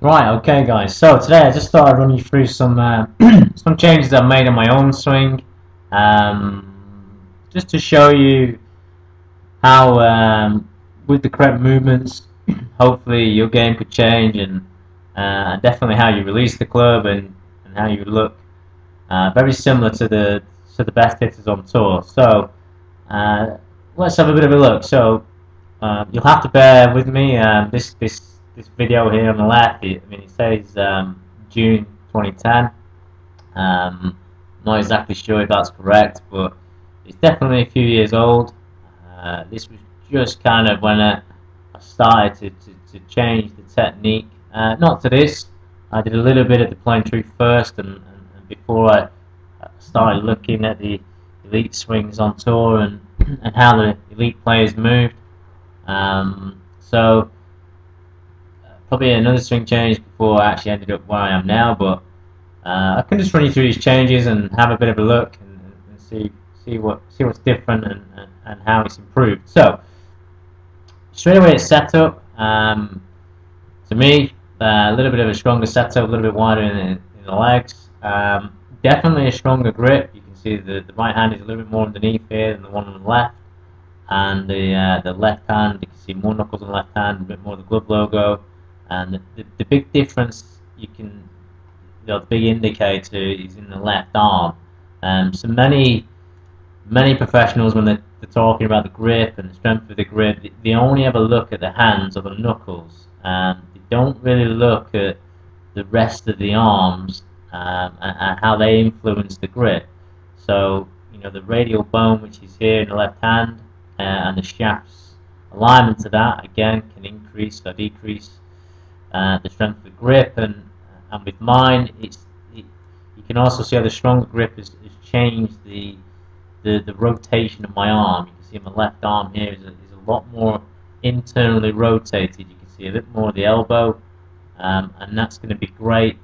Right, okay guys, so today I just thought I'd run you through some some changes I've made on my own swing, just to show you how with the correct movements hopefully your game could change, and definitely how you release the club and how you look, very similar to the best hitters on tour. So let's have a bit of a look. So you'll have to bear with me. This video here on the left, I mean, it says June 2010. Not exactly sure if that's correct, but it's definitely a few years old. This was just kind of when I started to change the technique. Not to this. I did a little bit of the plain truth first, and before I started looking at the elite swings on tour and how the elite players moved. So probably another swing change before I actually ended up where I am now, but I can just run you through these changes and have a bit of a look and see what's different and how it's improved. So straight away it's set up. To me, a little bit of a stronger setup, a little bit wider in the legs. Definitely a stronger grip. You can see the right hand is a little bit more underneath here than the one on the left, and the left hand, you can see more knuckles on the left hand, a bit more of the glove logo. And the big difference the big indicator is in the left arm. So many professionals, when they're talking about the grip and the strength of the grip, they only ever look at the hands or the knuckles. They don't really look at the rest of the arms and how they influence the grip. So the radial bone, which is here in the left hand, and the shaft's alignment to that again can increase or decrease the strength of the grip, and with mine, you can also see how the stronger grip has changed the rotation of my arm. You can see my left arm here is a lot more internally rotated. You can see a bit more of the elbow, and that's going to be great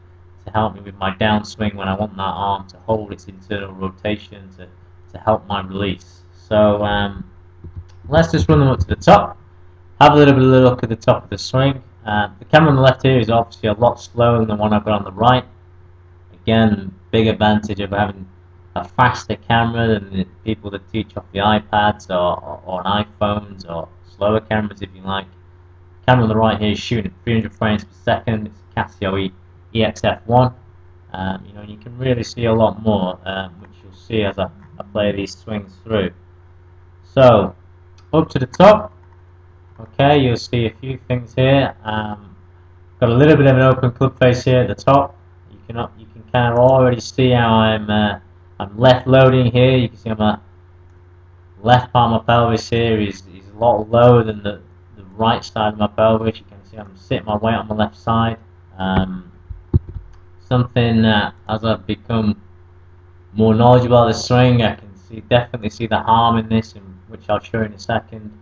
to help me with my downswing when I want that arm to hold its internal rotation to help my release. So let's just run them up to the top. Have a little bit of a look at the top of the swing. The camera on the left here is obviously a lot slower than the one I've got on the right. Again, big advantage of having a faster camera than the people that teach off the iPads or on iPhones, or slower cameras if you like. The camera on the right here is shooting at 300 frames per second. It's a Casio EXF1. You can really see a lot more, which you'll see as I play these swings through. So, up to the top. Okay, you'll see a few things here. Got a little bit of an open club face here at the top. You can kind of already see how I'm left loading here. You can see my left part of my pelvis here is a lot lower than the right side of my pelvis. You can see I'm sitting my weight on the left side. Something that as I've become more knowledgeable of the swing, I can definitely see the harm in this, which I'll show in a second.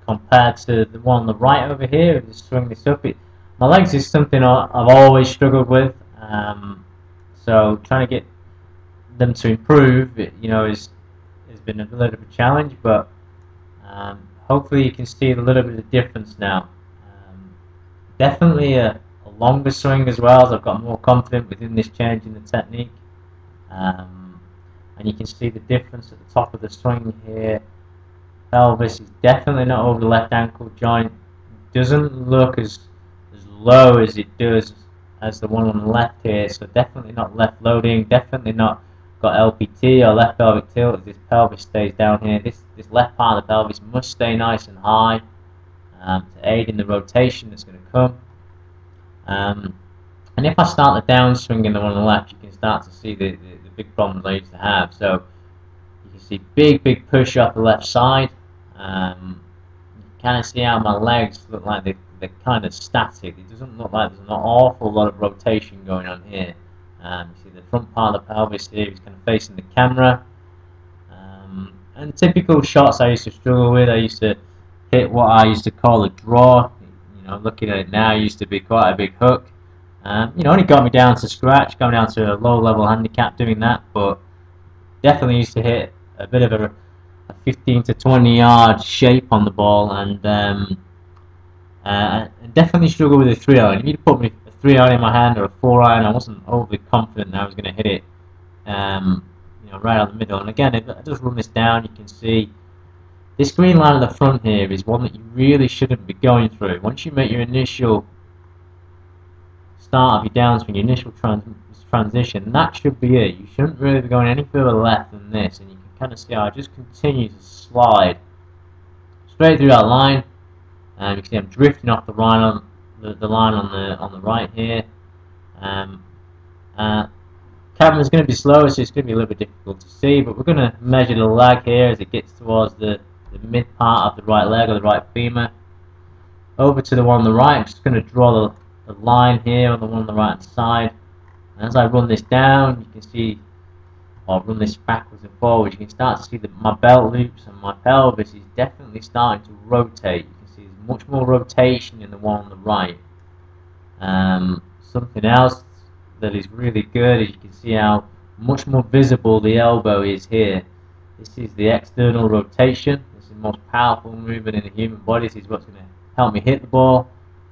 Compared to the one on the right over here, just swing this up. My legs is something I've always struggled with, so trying to get them to improve, has been a little bit of a challenge. But hopefully you can see a little bit of difference now. Definitely a longer swing as well, as I've got more confident within this change in the technique. And you can see the difference at the top of the swing here. Pelvis is definitely not over the left ankle joint. Doesn't look as low as it does as the one on the left here. So definitely not left loading. Definitely not got LPT or left pelvic tilt, as this pelvis stays down here. This left part of the pelvis must stay nice and high to aid in the rotation that's going to come. And if I start the downswing in the one on the left, you can start to see the big problems I used to have. So you can see big push off the left side. You kind of see how my legs look like they're kind of static. It doesn't look like there's an awful lot of rotation going on here. You see the front part of the pelvis here is kind of facing the camera. And typical shots I used to struggle with, I used to hit what I used to call a draw. Looking at it now, it used to be quite a big hook. Only got me down to scratch, got me down to a low-level handicap doing that, but definitely used to hit a bit of a 15 to 20 yard shape on the ball, and definitely struggle with a 3-iron. If you'd put me a 3-iron in my hand or a 4-iron, I wasn't overly confident that I was going to hit it, right on the middle. And again, if I just run this down, you can see this green line at the front here is one that you really shouldn't be going through. Once you make your initial start of your downswing, your initial transition, that should be it. You shouldn't really be going any further left than this, and you can kind of see how I just continue to slide straight through that line. You can see I'm drifting off the line on the right here. Camera's going to be slow, so it's going to be a little bit difficult to see, but we're going to measure the lag here as it gets towards the mid part of the right leg or the right femur. Over to the one on the right, I'm just going to draw the line here on the one on the right hand side. And as I run this down, you can see, or run this backwards and forwards, you can start to see that my belt loops and my pelvis is definitely starting to rotate. You can see there's much more rotation in the one on the right. Something else that is really good is you can see how much more visible the elbow is here. This is the external rotation. This is the most powerful movement in the human body. This is what's going to help me hit the ball,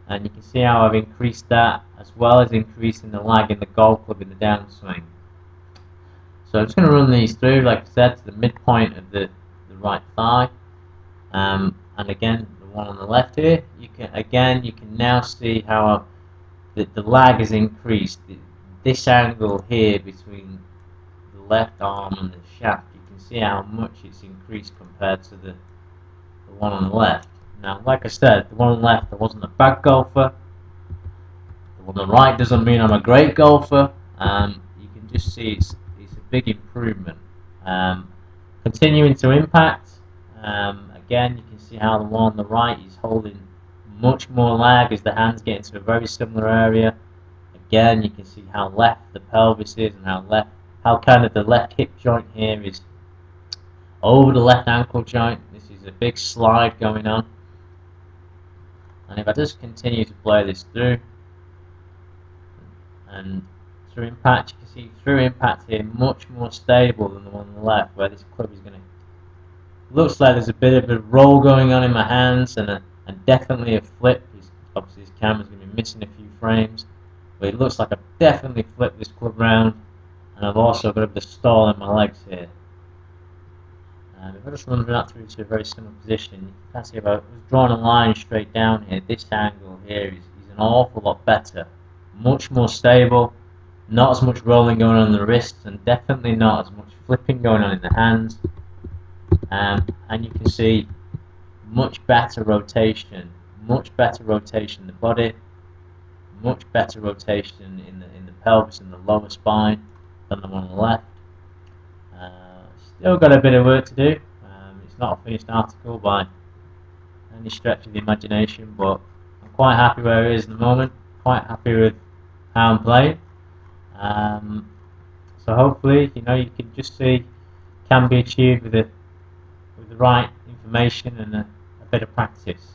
and you can see how I've increased that as well as increasing the lag in the golf club in the downswing. So I'm just going to run these through, like I said, to the midpoint of the right thigh, and again the one on the left here. You can now see how the lag is increased. This angle here between the left arm and the shaft, you can see how much it's increased compared to the one on the left. Now, like I said, the one on the left, I wasn't a bad golfer. The one on the right doesn't mean I'm a great golfer. You can just see it's a big improvement. Continuing to impact, again, you can see how the one on the right is holding much more lag as the hands get into a very similar area. Again, you can see how left the pelvis is and how kind of the left hip joint here is over the left ankle joint. This is a big slide going on. And if I just continue to play this through, and through impact, you can see through impact here much more stable than the one on the left, where this club is going to, looks like there's a bit of a roll going on in my hands, and definitely a flip. Obviously this camera's going to be missing a few frames, but it looks like I've definitely flipped this club round, and I've also got a bit of stall in my legs here. And if I just run that through to a very similar position, you can see if I was drawing a line straight down here, this angle here is an awful lot better. Much more stable, not as much rolling going on in the wrists, and definitely not as much flipping going on in the hands. And you can see much better rotation in the body, much better rotation in the pelvis and the lower spine than the one on the left. Still got a bit of work to do. It's not a finished article by any stretch of the imagination, but I'm quite happy where it is at the moment. Quite happy with how I'm playing. So hopefully, you can just see can be achieved with the right information and a bit of practice.